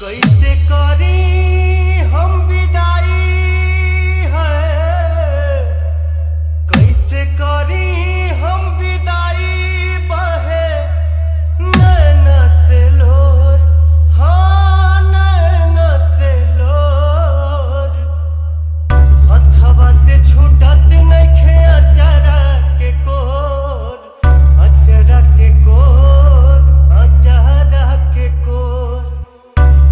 कैसे करी हम विदाई है, कैसे करी हम विदाई बहे नैना से लोर, हाँ नैना से लोर। हथवा से छूटत नइखे अचरा के कोर, अचरा के कोर, अचरा के कोर।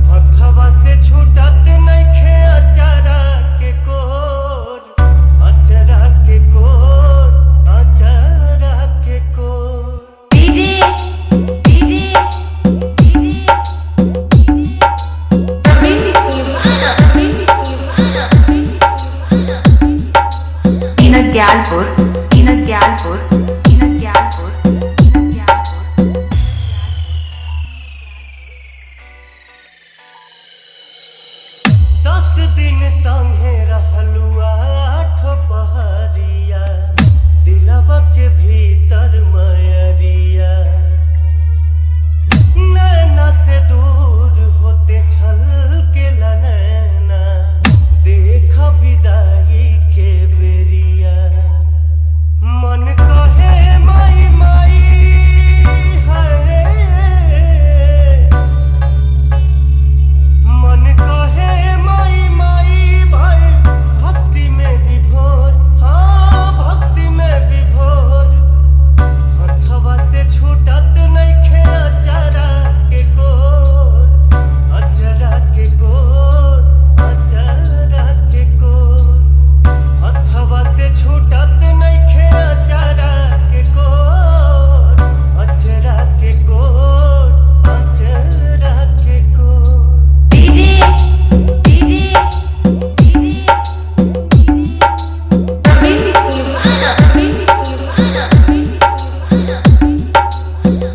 हथवा से छूटत नइखे अचरा के कोर, अचरा के कोर, अचरा के कोर। डीजे डीजे डीजे रविंद्र दीवाना दीनत ग्यालपुर दीनत ग्यालपुर दीनत ग्यालपुर दीनत ग्यालपुर। 10 दिन संगे रहलुआ आठो पहरिया, दिलवा के भीतर मयरिया। नैना से दूर होते छल के नैना, देख विदाई के बेरिया। मन कहे माई माई है, मन कहे माई माई भाई भक्ति में विभोर, हाँ भक्ति में विभोर। हथवा से छूटत नइखे अचरा के कोर, अचरा के कोर, अचरा के कोर। हथवा से छूटत नइखे अचरा के कोर, अचरा के कोर, अचरा के कोर। डीजे डीजे डीजे रविंद्र दीवाना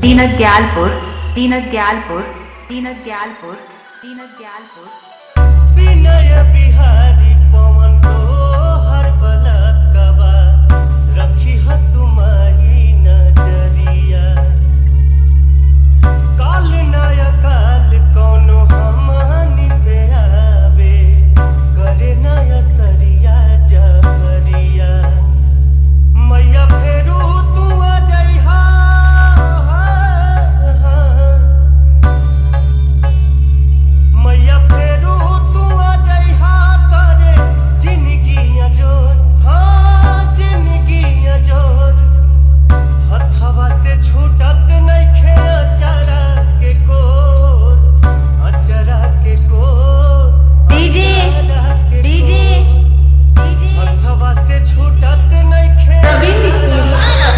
दीनत ग्यालपुर दीनत ग्यालपुर दीनत ग्यालपुर दीनत ग्यालपुर। विनय बिहारी पवन को हर बलकवा, रखी ह तुम्हारी नजरिया। काल नया काल कौनो हमनी पे आवे, करे नया सरिया जहरिया। मैया फेरू तू आ जइहा, मैया फेरू तू आ जइहा करे जिंदगी अजोर, हाँ जिंदगी अजोर। हथवा से छूटत नइखे अचरा के कोर, अचरा के कोर, डीजे अचरा के डीजे कोर। डीजे हथवा से छूटत नइखे रविंद्र दीवाना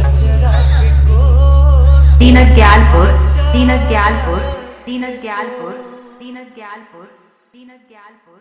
अचरा के कोर। दीनत ग्यालपुर दीनत ग्यालपुर दीनत ग्यालपुर दीनत ग्यालपुर दीनत ग्यालपुर।